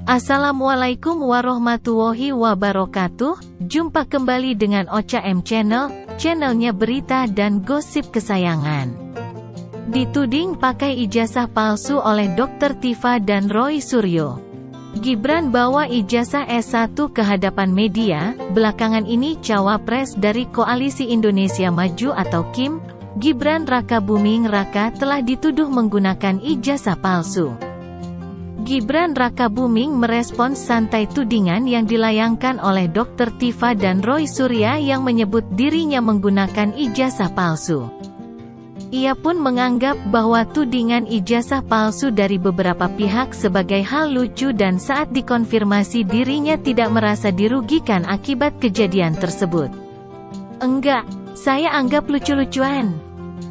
Assalamualaikum warahmatullahi wabarakatuh. Jumpa kembali dengan Ocha M Channel, channelnya berita dan gosip kesayangan. Dituding pakai ijazah palsu oleh Dr. Tifa dan Roy Suryo. Gibran bawa ijazah S1 ke hadapan media. Belakangan ini cawapres dari Koalisi Indonesia Maju atau KIM, Gibran Rakabuming Raka telah dituduh menggunakan ijazah palsu. Gibran Rakabuming merespons santai tudingan yang dilayangkan oleh Dr. Tifa dan Roy Suryo yang menyebut dirinya menggunakan ijazah palsu. Ia pun menganggap bahwa tudingan ijazah palsu dari beberapa pihak sebagai hal lucu dan saat dikonfirmasi dirinya tidak merasa dirugikan akibat kejadian tersebut. "Enggak, saya anggap lucu-lucuan.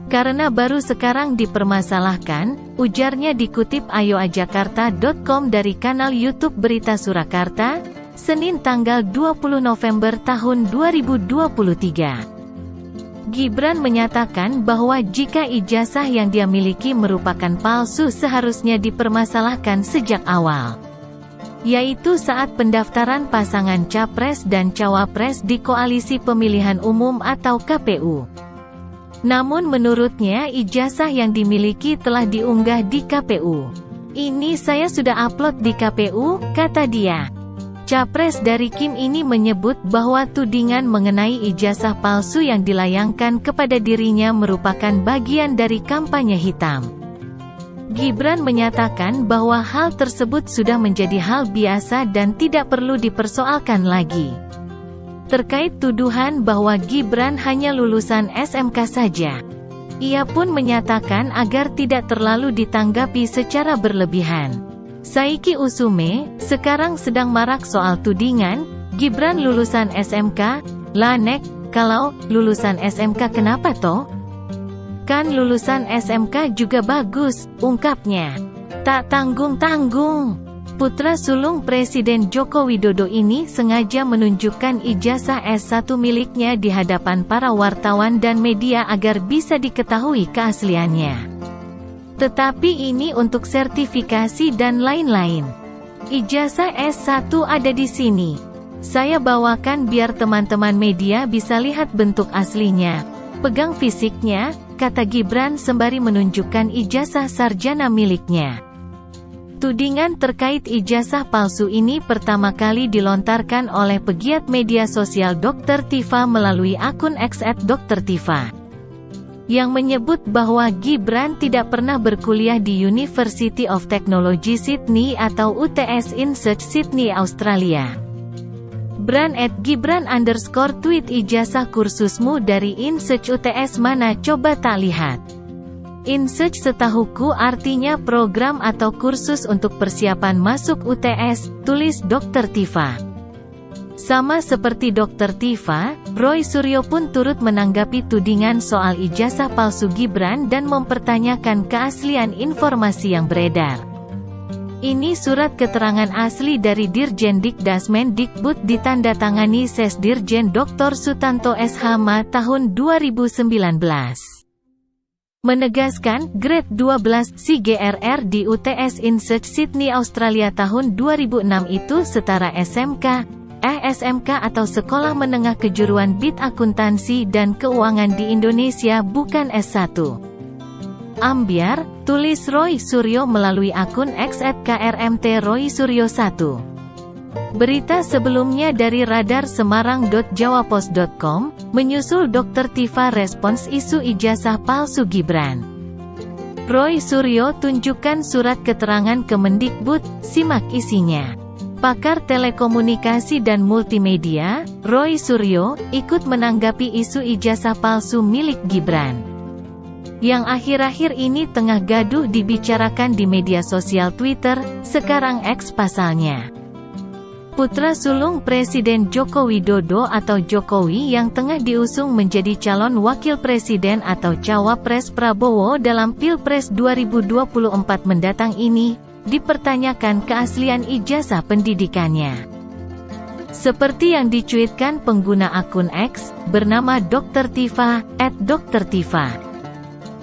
Karena baru sekarang dipermasalahkan," ujarnya dikutip ayoajakarta.com dari kanal YouTube Berita Surakarta, Senin tanggal 20 November tahun 2023. Gibran menyatakan bahwa jika ijazah yang dia miliki merupakan palsu seharusnya dipermasalahkan sejak awal, yaitu saat pendaftaran pasangan Capres dan Cawapres di Koalisi Pemilihan Umum atau KPU. Namun menurutnya ijazah yang dimiliki telah diunggah di KPU. "Ini saya sudah upload di KPU," kata dia. Capres dari KIM ini menyebut bahwa tudingan mengenai ijazah palsu yang dilayangkan kepada dirinya merupakan bagian dari kampanye hitam. Gibran menyatakan bahwa hal tersebut sudah menjadi hal biasa dan tidak perlu dipersoalkan lagi. Terkait tuduhan bahwa Gibran hanya lulusan SMK saja, ia pun menyatakan agar tidak terlalu ditanggapi secara berlebihan. Saiki usume, sekarang sedang marak soal tudingan, Gibran lulusan SMK, lah nek, kalau lulusan SMK kenapa toh? Kan lulusan SMK juga bagus, ungkapnya. Tak tanggung-tanggung. Putra sulung Presiden Joko Widodo ini sengaja menunjukkan ijazah S1 miliknya di hadapan para wartawan dan media agar bisa diketahui keasliannya. Tetapi ini untuk sertifikasi dan lain-lain. Ijazah S1 ada di sini. Saya bawakan biar teman-teman media bisa lihat bentuk aslinya. Pegang fisiknya, kata Gibran sembari menunjukkan ijazah sarjana miliknya. Tudingan terkait ijazah palsu ini pertama kali dilontarkan oleh pegiat media sosial Dr. Tifa melalui akun X @drtifa, yang menyebut bahwa Gibran tidak pernah berkuliah di University of Technology Sydney atau UTS InSearch Sydney, Australia. Brand @Gibran_tweet ijazah kursusmu dari InSearch UTS mana coba tak lihat. InSearch setahuku artinya program atau kursus untuk persiapan masuk UTS, tulis Dr. Tifa. Sama seperti Dr. Tifa, Roy Suryo pun turut menanggapi tudingan soal ijazah palsu Gibran dan mempertanyakan keaslian informasi yang beredar. "Ini surat keterangan asli dari Dirjen Dikdasmendikbud ditandatangani Sesdirjen Dr. Sutanto SH tahun 2019. Menegaskan, grade 12 CGRR di UTS InSearch Sydney Australia tahun 2006 itu setara SMK atau Sekolah Menengah Kejuruan Bid Akuntansi dan Keuangan di Indonesia bukan S1. Ambiar, tulis Roy Suryo melalui akun X @KRMT Roy Suryo 1. Berita sebelumnya dari Radar Semarang.jawapos.com, menyusul Dr. Tifa respons isu ijazah palsu Gibran. Roy Suryo tunjukkan surat keterangan Kemendikbud, simak isinya. Pakar telekomunikasi dan multimedia, Roy Suryo, ikut menanggapi isu ijazah palsu milik Gibran, yang akhir-akhir ini tengah gaduh dibicarakan di media sosial Twitter, sekarang X pasalnya. Putra sulung Presiden Joko Widodo atau Jokowi yang tengah diusung menjadi calon wakil presiden atau cawapres Prabowo dalam Pilpres 2024 mendatang ini, dipertanyakan keaslian ijazah pendidikannya. Seperti yang dicuitkan pengguna akun X, bernama Dr. Tifa, @drtifa.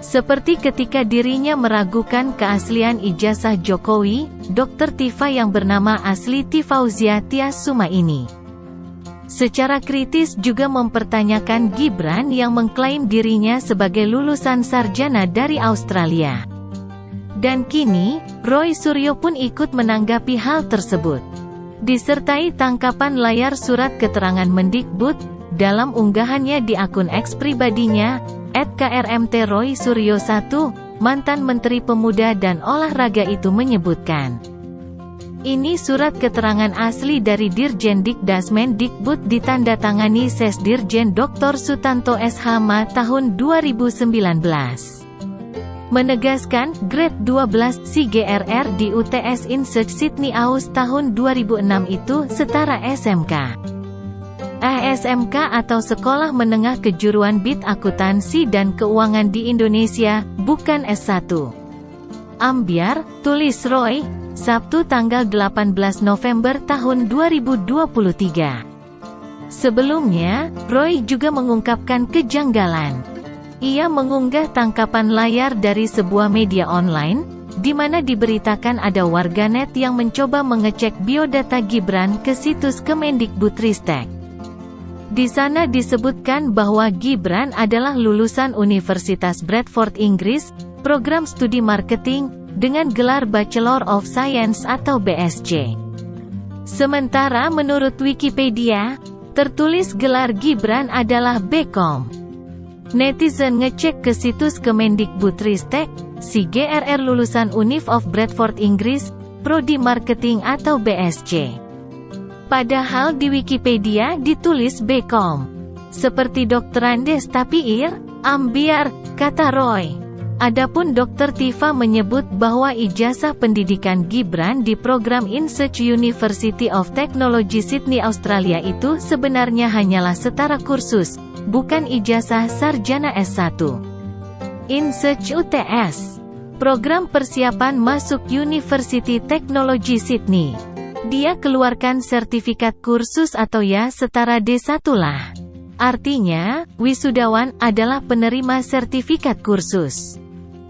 Seperti ketika dirinya meragukan keaslian ijazah Jokowi, Dr. Tifa yang bernama asli Tifauzia Tiasuma ini secara kritis juga mempertanyakan Gibran yang mengklaim dirinya sebagai lulusan sarjana dari Australia. Dan kini, Roy Suryo pun ikut menanggapi hal tersebut. Disertai tangkapan layar surat keterangan Mendikbud, dalam unggahannya di akun X pribadinya, @KRMT Roy Suryo 1, mantan Menteri Pemuda dan Olahraga itu menyebutkan, ini surat keterangan asli dari Dirjen Dikdasmendikbud ditandatangani Sesdirjen Dr. Sutanto SH.Ma tahun 2019. Menegaskan, grade 12 CGRR di UTS InSearch Sydney Aus tahun 2006 itu setara SMK. SMK atau Sekolah Menengah Kejuruan Bid Akuntansi dan Keuangan di Indonesia, bukan S1. Ambyar, tulis Roy, Sabtu tanggal 18 November tahun 2023. Sebelumnya, Roy juga mengungkapkan kejanggalan. Ia mengunggah tangkapan layar dari sebuah media online, di mana diberitakan ada warganet yang mencoba mengecek biodata Gibran ke situs Kemendikbudristek. Di sana disebutkan bahwa Gibran adalah lulusan Universitas Bradford Inggris, program studi marketing, dengan gelar Bachelor of Science atau BSc. Sementara menurut Wikipedia, tertulis gelar Gibran adalah BCom. Netizen ngecek ke situs Kemendikbudristek, si GRR lulusan Univ of Bradford Inggris, prodi marketing atau BSc. Padahal di Wikipedia ditulis BCom. Seperti Dr. Andes tapi ambyar, kata Roy. Adapun Dr. Tifa menyebut bahwa ijazah pendidikan Gibran di program InSearch University of Technology Sydney Australia itu sebenarnya hanyalah setara kursus, bukan ijazah sarjana S1. InSearch UTS, program persiapan masuk University Technology Sydney. Dia keluarkan sertifikat kursus atau ya setara D1 lah. Artinya, wisudawan adalah penerima sertifikat kursus,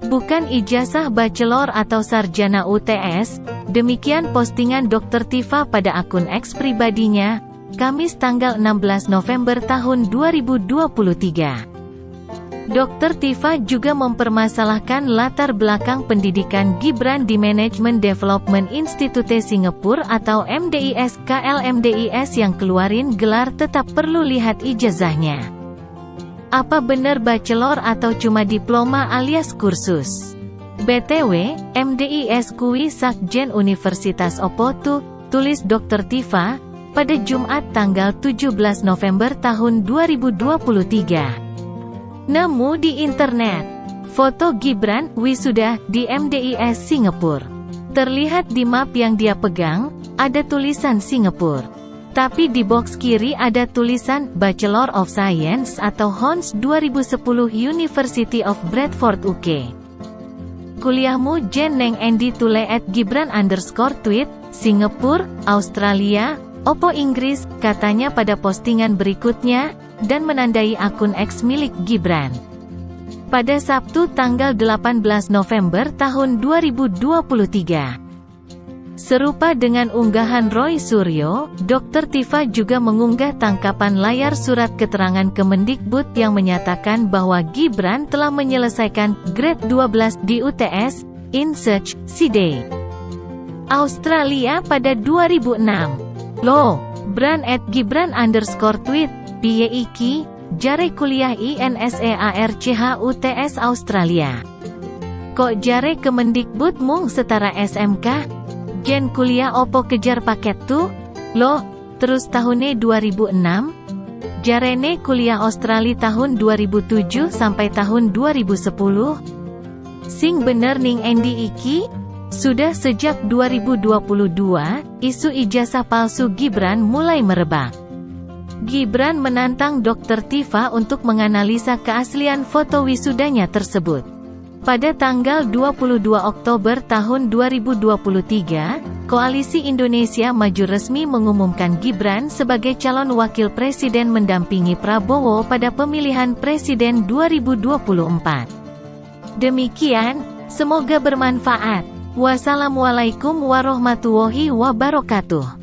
bukan ijazah bachelor atau sarjana UTS. Demikian postingan Dr. Tifa pada akun X pribadinya, Kamis tanggal 16 November tahun 2023. Dr. Tifa juga mempermasalahkan latar belakang pendidikan Gibran di Management Development Institute Singapura atau MDIS KLMDIS yang keluarin gelar tetap perlu lihat ijazahnya. Apa benar bachelor atau cuma diploma alias kursus? BTW, MDIS kui Sakjen Universitas Opo tuh, tulis Dr. Tifa, pada Jumat tanggal 17 November tahun 2023. Nemu di internet, foto Gibran, wisuda, di MDIS Singapura. Terlihat di map yang dia pegang, ada tulisan Singapura. Tapi di box kiri ada tulisan, Bachelor of Science atau HONS 2010 University of Bradford UK. Kuliahmu Jen Neng Endi Tule @Gibran_tweet, Singapura, Australia, Opo Inggris, katanya pada postingan berikutnya, dan menandai akun X milik Gibran. Pada Sabtu tanggal 18 November tahun 2023. Serupa dengan unggahan Roy Suryo, Dr. Tifa juga mengunggah tangkapan layar surat keterangan Kemendikbud yang menyatakan bahwa Gibran telah menyelesaikan grade 12 di UTS InSearch Sydney Australia pada 2006. Lo, brand @Gibran_tweet, piye iki, jare kuliah INSEARCH UTS Australia. Kok jare Kemendikbud mung setara SMK? Jen kuliah opo kejar paket tuh? Loh, terus tahunnya 2006? Jarene kuliah Australia tahun 2007 sampai tahun 2010? Sing bener ning endi iki? Sudah sejak 2022, isu ijazah palsu Gibran mulai merebak. Gibran menantang Dr. Tifa untuk menganalisa keaslian foto wisudanya tersebut. Pada tanggal 22 Oktober tahun 2023, Koalisi Indonesia Maju resmi mengumumkan Gibran sebagai calon wakil presiden mendampingi Prabowo pada pemilihan presiden 2024. Demikian, semoga bermanfaat. Wassalamualaikum warahmatullahi wabarakatuh.